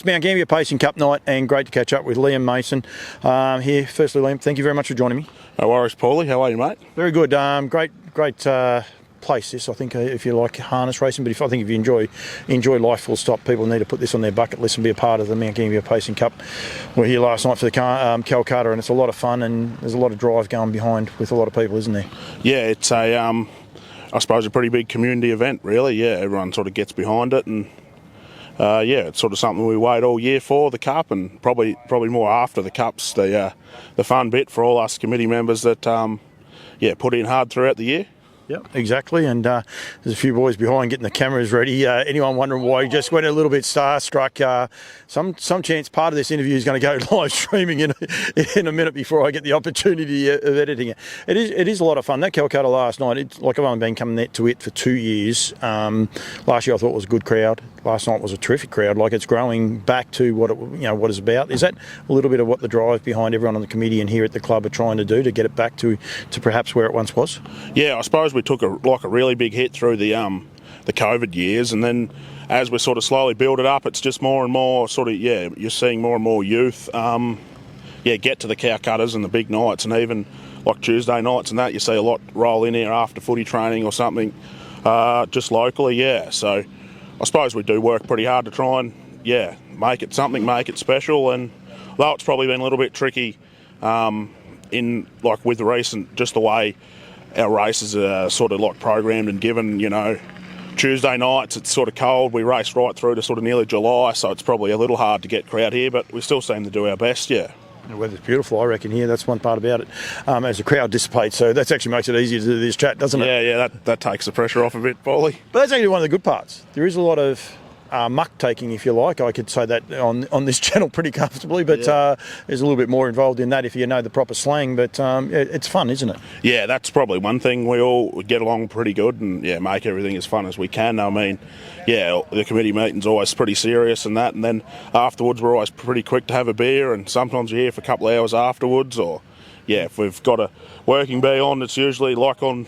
It's Mount Gambier Pacing Cup night, and great to catch up with Liam Mason here. Firstly, Liam, thank you very much for joining me. No worries, Paulie. How are you, mate? Very good. Great place this, I think, if you like harness racing. But I think if you enjoy life full stop, people need to put this on their bucket list and be a part of the Mount Gambier Pacing Cup. We were here last night for the Calcutta, and it's a lot of fun, and there's a lot of drive going behind with a lot of people, isn't there? Yeah, it's I suppose a pretty big community event, really. Yeah, everyone sort of gets behind it, and it's sort of something we wait all year for, the Cup, and probably more after the Cup's the fun bit for all us committee members that put in hard throughout the year. Yep, exactly. And there's a few boys behind getting the cameras ready. Anyone wondering why he just went a little bit starstruck? Some chance part of this interview is going to go live streaming in a minute before I get the opportunity of editing it. It is a lot of fun. That Calcutta last night, I've only been coming to it for 2 years. Last year I thought it was a good crowd. Last night was a terrific crowd. Like, it's growing back to what it's about. Is that a little bit of what the drive behind everyone on the committee and here at the club are trying to do to get it back to perhaps where it once was? Yeah, I suppose we took a really big hit through the COVID years, and then as we sort of slowly build it up, it's just more and more you're seeing more and more youth get to the Calcuttas and the big nights, and even like Tuesday nights and that, you see a lot roll in here after footy training or something just locally. So I suppose we do work pretty hard to try and make it something, make it special. And though it's probably been a little bit tricky with the recent, just the way our races are sort of like programmed and given, Tuesday nights it's sort of cold. We race right through to sort of nearly July, so it's probably a little hard to get crowd here, but we still seem to do our best. The weather's beautiful, I reckon, here. That's one part about it. As the crowd dissipates, so that actually makes it easier to do this chat, doesn't it? Yeah, that takes the pressure off a bit, Paulie. But that's actually one of the good parts. There is a lot of muck taking, if you like. I could say that on this channel pretty comfortably, but there's a little bit more involved in that if you know the proper slang. But it's fun, isn't it? Yeah, that's probably one thing. We all get along pretty good and make everything as fun as we can. I mean, the committee meeting's always pretty serious and that, and then afterwards we're always pretty quick to have a beer, and sometimes you're here for a couple of hours afterwards, or if we've got a working bee on, it's usually like on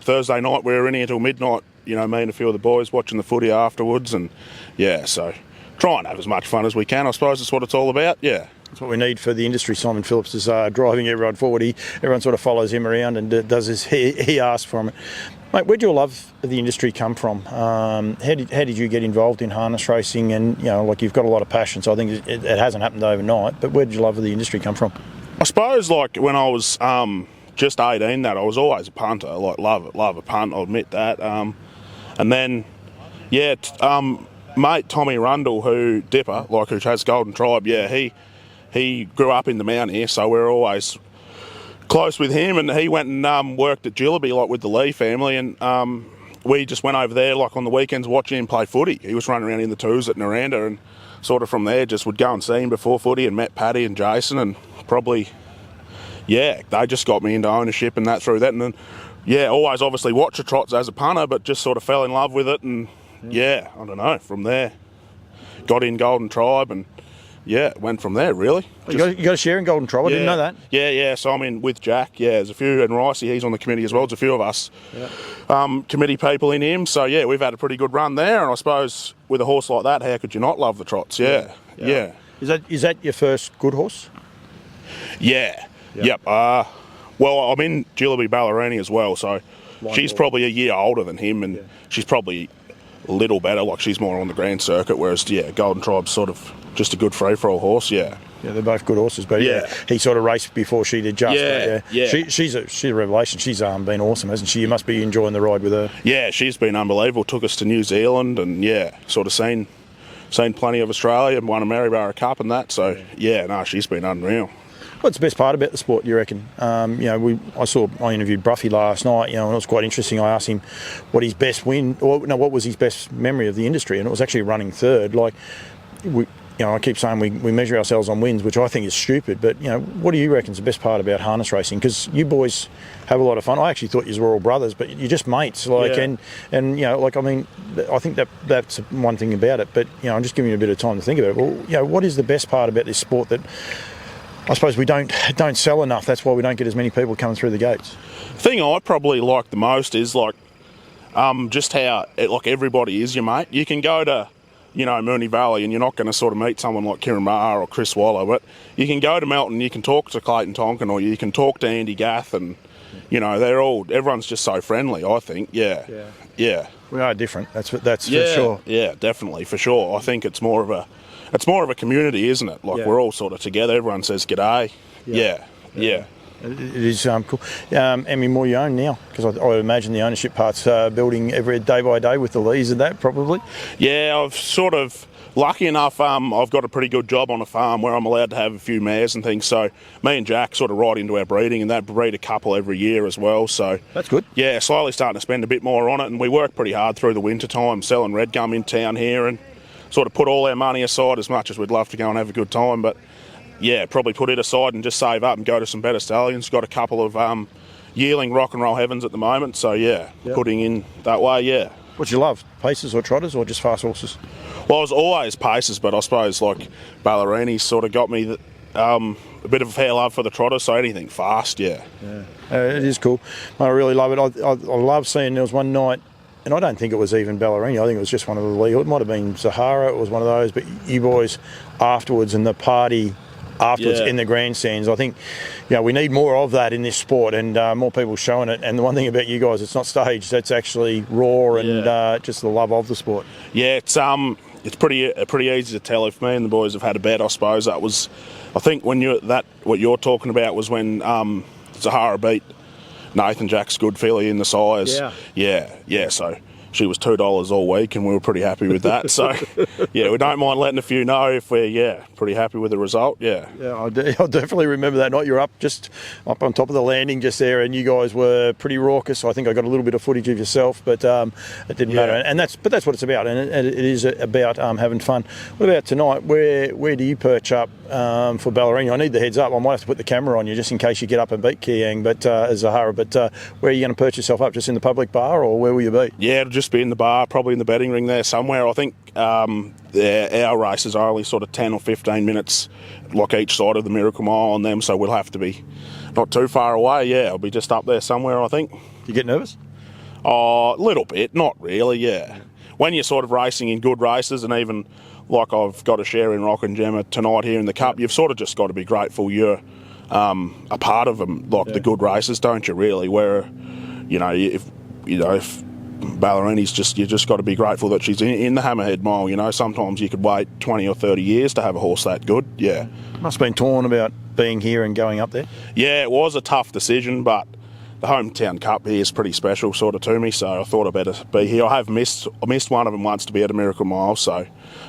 Thursday night we're in here till midnight. Me and a few of the boys watching the footy afterwards, and so try and have as much fun as we can. I suppose that's what it's all about. Yeah, that's what we need for the industry. Simon Phillips is driving everyone forward. Everyone sort of follows him around and does as he asks from it. Mate, where'd your love of the industry come from? How did you get involved in harness racing? And you've got a lot of passion, so I think it hasn't happened overnight. But where did your love of the industry come from? I suppose when I was just 18, that I was always a punter. Love a punt. I'll admit that. And then, mate Tommy Rundle, who has Golden Tribe, he grew up in the mount here, so we're always close with him. And he went and worked at Jillaby, with the Lee family, and we just went over there, on the weekends, watching him play footy. He was running around in the twos at Naranda, and sort of from there just would go and see him before footy, and met Paddy and Jason, and probably, they just got me into ownership and that through that. And then, always obviously watch the trots as a punter, but just sort of fell in love with it, and I don't know, from there got in Golden Tribe, and went from there, really. You got a share in Golden Tribe? I didn't know that. Yeah, so I'm in with Jack. There's a few, and Ricey, he's on the committee as well. There's a few of us committee people in him, so we've had a pretty good run there, and I suppose with a horse like that, how could you not love the trots? Yeah. Is that your first good horse? Yep. Well, I'm in Jillaby Ballerini as well, so she's probably a year older than him, and she's probably a little better. She's more on the grand circuit, whereas Golden Tribe's sort of just a good free-for-all horse. Yeah, they're both good horses, but he sort of raced before she did just. She's a revelation. She's been awesome, hasn't she? You must be enjoying the ride with her. Yeah, she's been unbelievable. Took us to New Zealand, and sort of seen plenty of Australia, and won a Maryborough Cup and that. So she's been unreal. What's the best part about the sport, you reckon? I interviewed Bruffy last night, and it was quite interesting. I asked him what his best win, what was his best memory of the industry, and it was actually running third. I keep saying we measure ourselves on wins, which I think is stupid, but, what do you reckon is the best part about harness racing? Because you boys have a lot of fun. I actually thought you were all brothers, but you're just mates, I think that's one thing about it, but, I'm just giving you a bit of time to think about it. Well, what is the best part about this sport that I suppose we don't sell enough? That's why we don't get as many people coming through the gates. The thing I probably like the most is just how everybody is your mate. You can go to you know, Moonee Valley, and you're not going to sort of meet someone like Kieran Maher or Chris Waller, but you can go to Melton, you can talk to Clayton Tonkin, or you can talk to Andy Gath, and, you know, everyone's just so friendly, I think. Yeah. We are different, that's for sure. Yeah, definitely, for sure. I think it's more of a community, isn't it? Like, we're all sort of together, everyone says g'day. Yeah. It is cool. How many more you own now? Because I would imagine the ownership part's building every day by day with the lease and that, probably. Yeah, I've sort of, lucky enough, I've got a pretty good job on a farm where I'm allowed to have a few mares and things. So me and Jack sort of ride into our breeding, and they breed a couple every year as well. So that's good. Yeah, slowly starting to spend a bit more on it, and we work pretty hard through the winter time selling red gum in town here, and sort of put all our money aside, as much as we'd love to go and have a good time, but yeah, probably put it aside and just save up and go to some better stallions. Got a couple of yearling rock and roll heavens at the moment, so putting in that way, yeah. What do you love, paces or trotters or just fast horses? Well, I was always paces, but I suppose like Ballerini sort of got me a bit of a fair love for the trotters, so anything fast, it is cool. I really love it. I love seeing, there was one night, and I don't think it was even Ballerini, I think it was just one of the legal, it might have been Zahara, it was one of those, but you boys afterwards and the party afterwards in the grandstands, I think, you know, we need more of that in this sport, and more people showing it. And the one thing about you guys, it's not staged, it's actually raw and just the love of the sport. Yeah, it's pretty easy to tell if me and the boys have had a bet. I suppose that was, I think when what you're talking about was when Zahara beat Nathan Jack's good filly in the size. Yeah. So she was $2 all week, and we were pretty happy with that. So, yeah, we don't mind letting a few know if we're, pretty happy with the result, I'll definitely remember that night. You're up on top of the landing just there, and you guys were pretty raucous. I think I got a little bit of footage of yourself, but it didn't matter. And that's what it's about, and it is about having fun. What about tonight? Where do you perch up for Ballerini? I need the heads up. I might have to put the camera on you just in case you get up and beat Kiang, Zahara. But where are you going to perch yourself up? Just in the public bar, or where will you be? Yeah, it'll just be in the bar, probably in the betting ring there somewhere. I think our races are only sort of 10 or 15 minutes, like each side of the Miracle Mile on them, so we'll have to be not too far away. Yeah, I'll be just up there somewhere, I think. Do you get nervous? Oh, a little bit, not really, yeah. When you're sort of racing in good races, and even like I've got a share in Rock and Gemma tonight here in the Cup, you've sort of just got to be grateful you're a part of them, like the good races, don't you, really? Where, if Ballerini's you just got to be grateful that she's in the Hammerhead Mile. You know, sometimes you could wait 20 or 30 years to have a horse that good. Yeah. Must have been torn about being here and going up there. Yeah, it was a tough decision, but the hometown cup here is pretty special sort of to me, so I thought I'd better be here. I missed one of them once to be at a Miracle Mile, so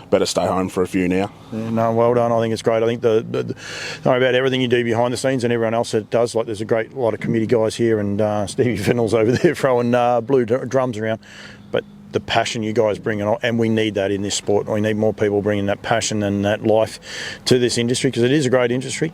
better stay home for a few now. Yeah, no, well done. I think it's great. I think know about everything you do behind the scenes and everyone else that does. Like, there's a great lot of committee guys here, and Stevie Fennell's over there throwing blue drums around. But the passion you guys bring, and we need that in this sport. We need more people bringing that passion and that life to this industry, because it is a great industry.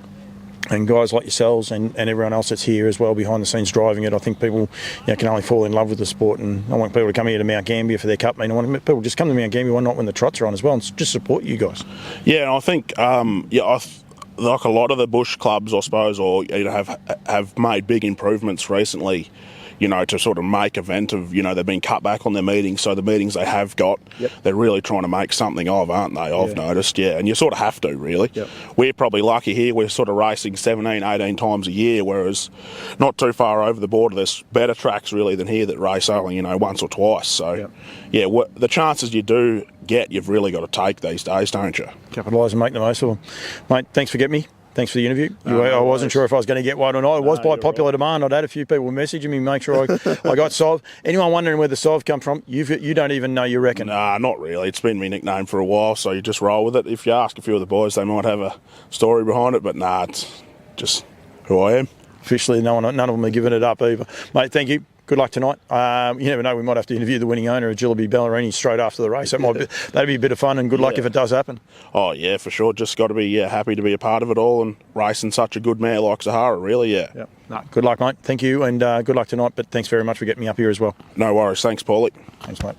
And guys like yourselves and everyone else that's here as well behind the scenes driving it, I think people can only fall in love with the sport. And I want people to come here to Mount Gambier for their cup meet. I want people to just come to Mount Gambier one night when the trots are on as well, and just support you guys. Yeah, and I think like a lot of the bush clubs, I suppose, or have made big improvements recently, to sort of make event of, they've been cut back on their meetings. So the meetings they have got, they're really trying to make something of, aren't they? I've noticed, and you sort of have to, really. Yep. We're probably lucky here. We're sort of racing 17, 18 times a year, whereas not too far over the border, there's better tracks, really, than here that race only, once or twice. So, the chances you do get, you've really got to take these days, don't you? Capitalise and make the most of them. Mate, thanks for getting me. Thanks for the interview. I wasn't sure if I was going to get one or not. It was by popular demand. I'd had a few people messaging me, make sure I got Sov. Anyone wondering where the Sov come from? You don't even know, you reckon? Nah, not really. It's been my nickname for a while, so you just roll with it. If you ask a few of the boys, they might have a story behind it, but nah, it's just who I am. Officially, none of them are giving it up either. Mate, thank you. Good luck tonight. You never know, we might have to interview the winning owner of Jillaby Ballerini straight after the race. That'd be a bit of fun, and good luck if it does happen. Oh, yeah, for sure. Just got to be happy to be a part of it all and racing such a good mare like Zahara, really, No, good luck, mate. Thank you, and good luck tonight, but thanks very much for getting me up here as well. No worries. Thanks, Paulie. Thanks, mate.